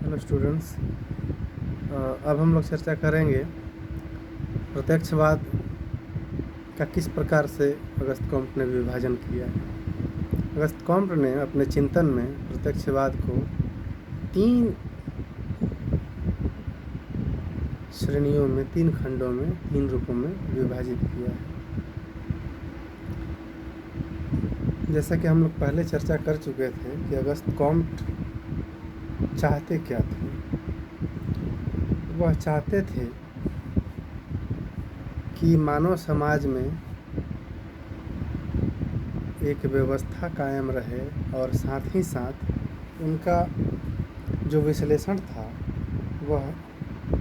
Hello students, अब हम लोग चर्चा करेंगे प्रत्यक्षवाद का किस प्रकार से अगस्त कॉम्ट ने विभाजन किया है। अगस्त कॉम्ट ने अपने चिंतन में प्रत्यक्षवाद को 3 श्रेणियों में, 3 खंडों में, 3 रूपों में विभाजित किया है। जैसा कि हम लोग पहले चर्चा कर चुके थे कि अगस्त कॉम्ट चाहते क्या थे। वह चाहते थे कि मानव समाज में एक व्यवस्था कायम रहे और साथ ही साथ उनका जो विश्लेषण था वह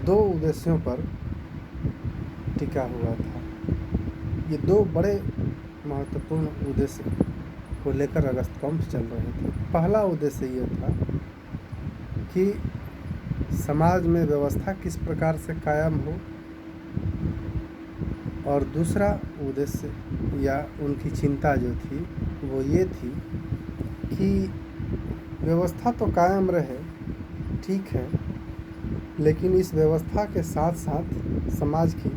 2 उद्देश्यों पर टिका हुआ था। ये 2 बड़े महत्वपूर्ण उद्देश्य को लेकर अगस्त कॉम्ट चल रहे थे। पहला उद्देश्य ये था कि समाज में व्यवस्था किस प्रकार से कायम हो, और दूसरा उद्देश्य या उनकी चिंता जो थी वो ये थी कि व्यवस्था तो कायम रहे, ठीक है, लेकिन इस व्यवस्था के साथ साथ समाज की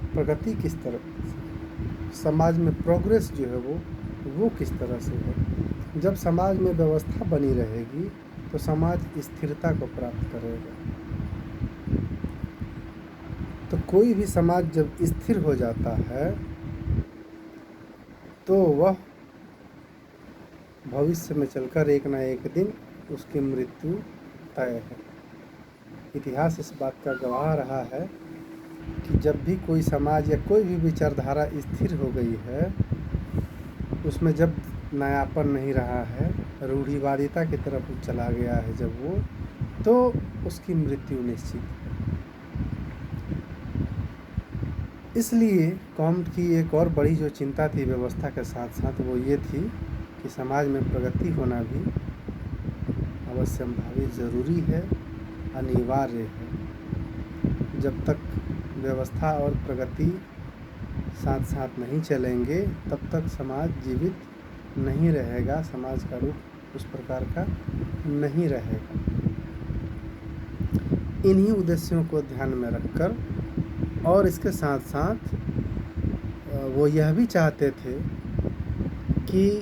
प्रगति किस तरह, समाज में प्रोग्रेस जो है वो किस तरह से हो। जब समाज में व्यवस्था बनी रहेगी तो समाज स्थिरता को प्राप्त करेगा। तो कोई भी समाज जब स्थिर हो जाता है तो वह भविष्य में चलकर एक ना एक दिन उसकी मृत्यु तय है। इतिहास इस बात का गवाह रहा है कि जब भी कोई समाज या कोई भी विचारधारा स्थिर हो गई है, उसमें जब नयापन नहीं रहा है, रूढ़िवादिता की तरफ चला गया है जब वो, तो उसकी मृत्यु निश्चित है। इसलिए कॉम्ट की एक और बड़ी जो चिंता थी व्यवस्था के साथ साथ वो ये थी कि समाज में प्रगति होना भी अवश्यंभावी ज़रूरी है, अनिवार्य है। जब तक व्यवस्था और प्रगति साथ साथ नहीं चलेंगे तब तक समाज जीवित नहीं रहेगा, समाज का रूप उस प्रकार का नहीं रहेगा। इन्हीं उद्देश्यों को ध्यान में रखकर और इसके साथ साथ वो यह भी चाहते थे कि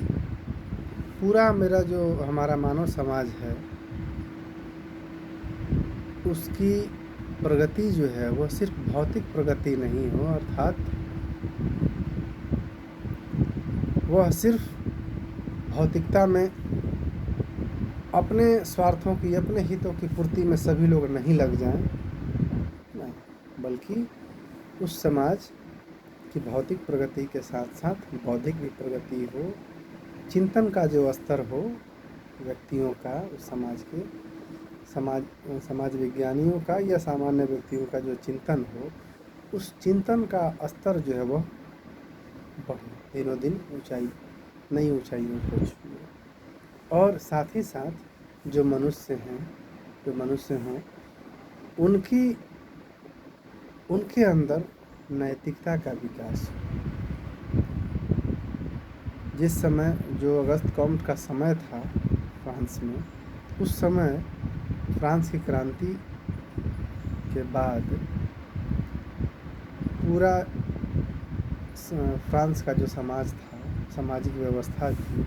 पूरा मेरा जो हमारा मानव समाज है उसकी प्रगति जो है वह सिर्फ भौतिक प्रगति नहीं हो, अर्थात वह सिर्फ भौतिकता में अपने स्वार्थों की, अपने हितों की पूर्ति में सभी लोग नहीं लग जाएं, नहीं, बल्कि उस समाज की भौतिक प्रगति के साथ साथ बौद्धिक भी प्रगति हो, चिंतन का जो स्तर हो व्यक्तियों का, उस समाज के समाज विज्ञानियों का या सामान्य व्यक्तियों का जो चिंतन हो, उस चिंतन का स्तर जो है वह बढ़े, दिनों दिन नई ऊंचाइयों को छुए। और साथ ही साथ जो मनुष्य हों उनके अंदर नैतिकता का विकास हो। जिस समय जो अगस्त कॉम्ट का समय था फ्रांस में, उस समय फ्रांस की क्रांति के बाद पूरा फ्रांस का जो समाज था, सामाजिक व्यवस्था थी,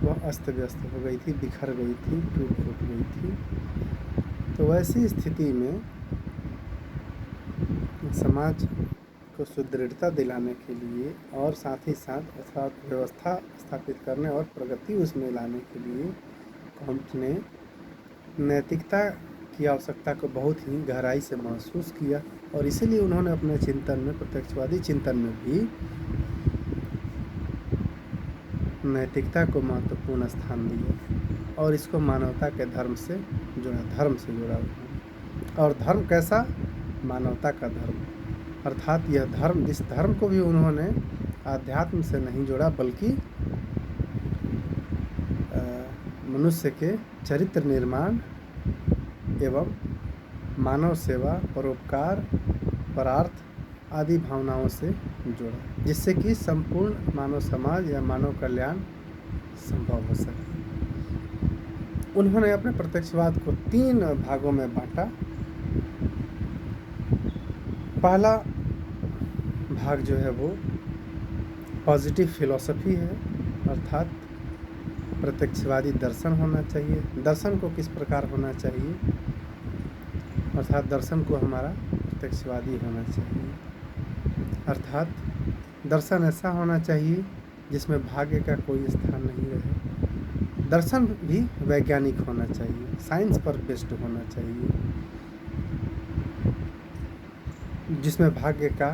वह अस्त व्यस्त हो गई थी, बिखर गई थी, टूट फूट गई थी। तो वैसी स्थिति में समाज को सुदृढ़ता दिलाने के लिए और साथ ही साथ अर्थात व्यवस्था स्थापित करने और प्रगति उसमें लाने के लिए कॉम्ट ने नैतिकता की आवश्यकता को बहुत ही गहराई से महसूस किया, और इसीलिए उन्होंने अपने चिंतन में, प्रत्यक्षवादी चिंतन में भी नैतिकता को महत्वपूर्ण स्थान दिया और इसको मानवता के धर्म से जोड़ा। और धर्म कैसा? मानवता का धर्म, अर्थात यह धर्म, इस धर्म को भी उन्होंने आध्यात्म से नहीं जोड़ा बल्कि मनुष्य के चरित्र निर्माण एवं मानव सेवा, परोपकार, परार्थ आदि भावनाओं से जोड़ा, जिससे कि संपूर्ण मानव समाज या मानव कल्याण संभव हो सके। उन्होंने अपने प्रत्यक्षवाद को 3 भागों में बांटा। पहला भाग जो है वो पॉजिटिव फिलॉसफी है, अर्थात प्रत्यक्षवादी दर्शन होना चाहिए। दर्शन को किस प्रकार होना चाहिए, अर्थात दर्शन को हमारा प्रत्यक्षवादी होना चाहिए। अर्थात दर्शन ऐसा होना चाहिए जिसमें भाग्य का कोई स्थान नहीं रहे। दर्शन भी वैज्ञानिक होना चाहिए, साइंस पर बेस्ड होना चाहिए, जिसमें भाग्य का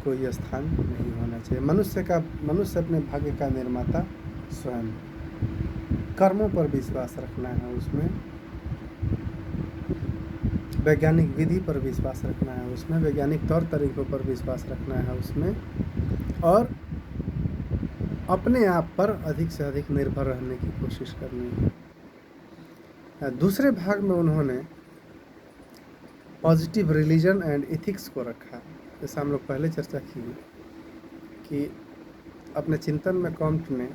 कोई स्थान नहीं होना चाहिए। मनुष्य अपने भाग्य का निर्माता स्वयं। कर्मों पर विश्वास रखना है, उसमें वैज्ञानिक विधि पर विश्वास रखना है, उसमें वैज्ञानिक तौर तरीकों पर विश्वास रखना है उसमें, और अपने आप पर अधिक से अधिक निर्भर रहने की कोशिश करनी है। दूसरे भाग में उन्होंने पॉजिटिव रिलीजन एंड एथिक्स को रखा। जैसा हम लोग पहले चर्चा की कि अपने चिंतन में कॉम्ट ने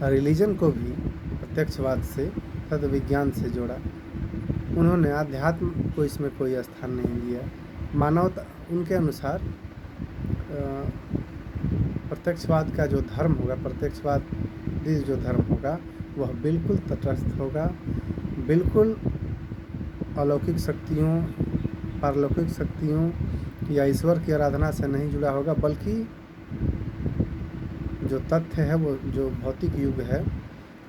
रिलीजन को भी प्रत्यक्षवाद से तथा विज्ञान से जोड़ा। उन्होंने आध्यात्म को इसमें कोई स्थान नहीं दिया। मानवता, उनके अनुसार प्रत्यक्षवाद का जो धर्म होगा, प्रत्यक्षवादी जो धर्म होगा, वह बिल्कुल तटस्थ होगा, बिल्कुल अलौकिक शक्तियों, पारलौकिक शक्तियों या ईश्वर की आराधना से नहीं जुड़ा होगा, बल्कि जो तथ्य है वो जो भौतिक युग है,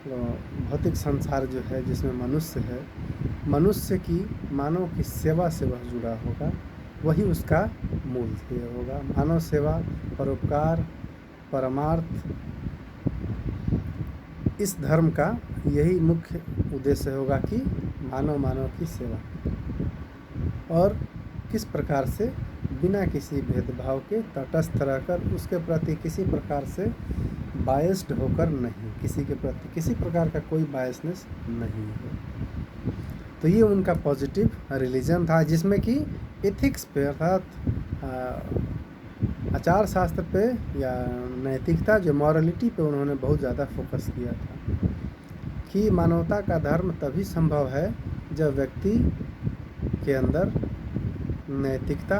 भौतिक संसार जो है जिसमें मनुष्य है, मनुष्य की, मानव की सेवा से वह जुड़ा होगा, वही उसका मूल ध्येय होगा। मानव सेवा, परोपकार, परमार्थ, इस धर्म का यही मुख्य उद्देश्य होगा कि मानव की सेवा, और किस प्रकार से बिना किसी भेदभाव के तटस्थ रहकर उसके प्रति किसी प्रकार से बायस्ड होकर नहीं, किसी के प्रति किसी प्रकार का कोई बायसनेस नहीं हो। तो ये उनका पॉजिटिव रिलीजन था, जिसमें कि एथिक्स पे, अर्थात आचार शास्त्र पे या नैतिकता, जो मॉरलिटी पे उन्होंने बहुत ज़्यादा फोकस किया था कि मानवता का धर्म तभी संभव है जब व्यक्ति के अंदर नैतिकता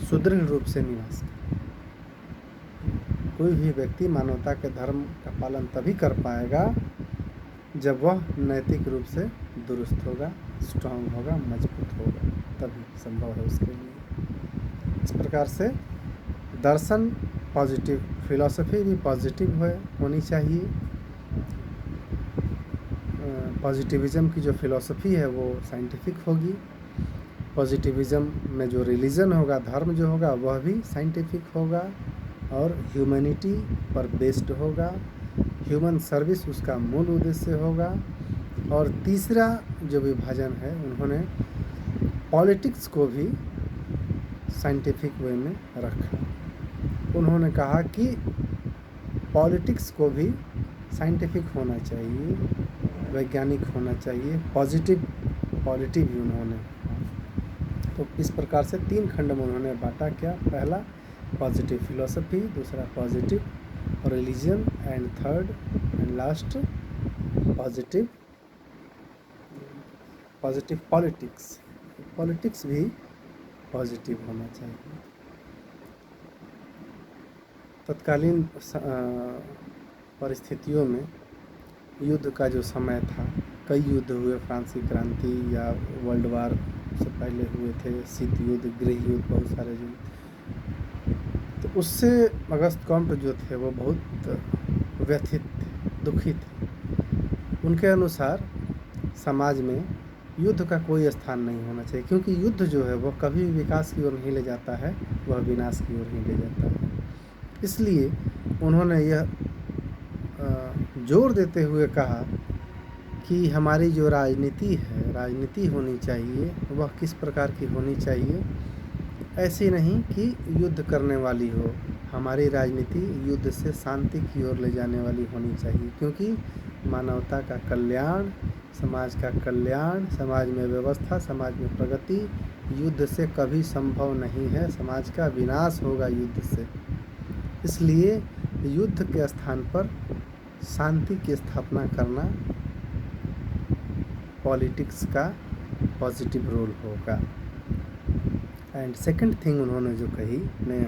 सुदृढ़ रूप से निवास करे। कोई भी व्यक्ति मानवता के धर्म का पालन तभी कर पाएगा जब वह नैतिक रूप से दुरुस्त होगा, स्ट्रांग होगा, मजबूत होगा, तभी संभव है उसके लिए। इस प्रकार से दर्शन पॉजिटिव, फिलॉसफी भी पॉजिटिव होनी चाहिए। पॉजिटिविज़म की जो फिलॉसफी है वो साइंटिफिक होगी। पॉजिटिविज़म में जो रिलीजन होगा, धर्म जो होगा, वह भी साइंटिफिक होगा और ह्यूमैनिटी पर बेस्ड होगा। ह्यूमन सर्विस उसका मूल उद्देश्य होगा। और तीसरा जो विभाजन है, उन्होंने पॉलिटिक्स को भी साइंटिफिक वे में रखा। उन्होंने कहा कि पॉलिटिक्स को भी साइंटिफिक होना चाहिए, वैज्ञानिक होना चाहिए, पॉजिटिव भी उन्होंने। तो इस प्रकार से 3 खंड में उन्होंने बांटा। क्या? पहला पॉजिटिव फिलॉसफी, दूसरा positive religion, and third and last positive politics. Politics भी पॉजिटिव होना चाहिए। तत्कालीन परिस्थितियों में युद्ध का जो समय था, कई युद्ध हुए, फ्रांसीसी क्रांति या वर्ल्ड वार से पहले हुए थे, शीत युद्ध, गृह युद्ध, बहुत सारे युद्ध। तो उससे अगस्त कॉम्ट जो थे वो बहुत व्यथित थे, दुखी थे। उनके अनुसार समाज में युद्ध का कोई स्थान नहीं होना चाहिए, क्योंकि युद्ध जो है वो कभी भी विकास की ओर नहीं ले जाता है, वह विनाश की ओर ही ले जाता है। इसलिए उन्होंने यह जोर देते हुए कहा कि हमारी जो राजनीति होनी चाहिए, वह किस प्रकार की होनी चाहिए। ऐसी नहीं कि युद्ध करने वाली हो, हमारी राजनीति युद्ध से शांति की ओर ले जाने वाली होनी चाहिए, क्योंकि मानवता का कल्याण, समाज का कल्याण, समाज में व्यवस्था, समाज में प्रगति युद्ध से कभी संभव नहीं है। समाज का विनाश होगा युद्ध से। इसलिए युद्ध के स्थान पर शांति की स्थापना करना पॉलिटिक्स का पॉजिटिव रोल होगा। एंड सेकंड थिंग उन्होंने जो कही ने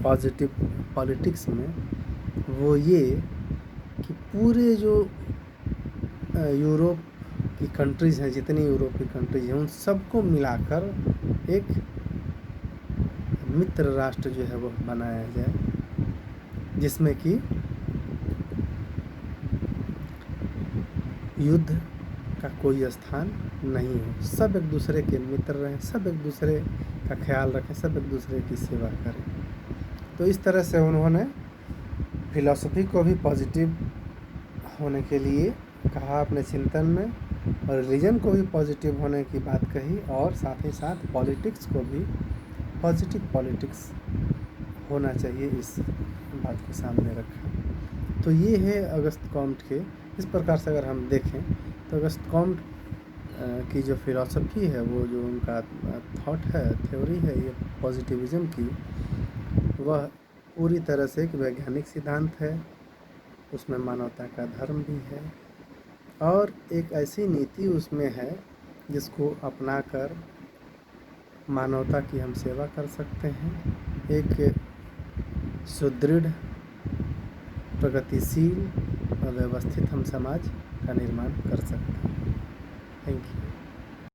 पॉजिटिव पॉलिटिक्स में, वो ये कि पूरे जो यूरोप की कंट्रीज़ हैं, जितनी यूरोप की कंट्रीज हैं, उन सबको मिलाकर एक मित्र राष्ट्र जो है वो बनाया जाए, जिसमें कि युद्ध का कोई स्थान नहीं हो, सब एक दूसरे के मित्र रहें, सब एक दूसरे का ख्याल रखें, सब एक दूसरे की सेवा करें। तो इस तरह से उन्होंने फिलॉसफी को भी पॉजिटिव होने के लिए कहा अपने चिंतन में, और रिलीजन को भी पॉजिटिव होने की बात कही, और साथ ही साथ पॉलिटिक्स को भी पॉजिटिव पॉलिटिक्स होना चाहिए, इस बात को सामने रखा। तो ये है अगस्त कॉम्ट के। इस प्रकार से अगर हम देखें तो अगस्त कॉम्ट की जो फिलॉसफी है, वो जो उनका थॉट है, थ्योरी है ये पॉजिटिविज़म की, वह पूरी तरह से एक वैज्ञानिक सिद्धांत है। उसमें मानवता का धर्म भी है, और एक ऐसी नीति उसमें है जिसको अपनाकर मानवता की हम सेवा कर सकते हैं, एक सुदृढ़, प्रगतिशील और व्यवस्थित हम समाज का निर्माण कर सकते हैं। Thank you.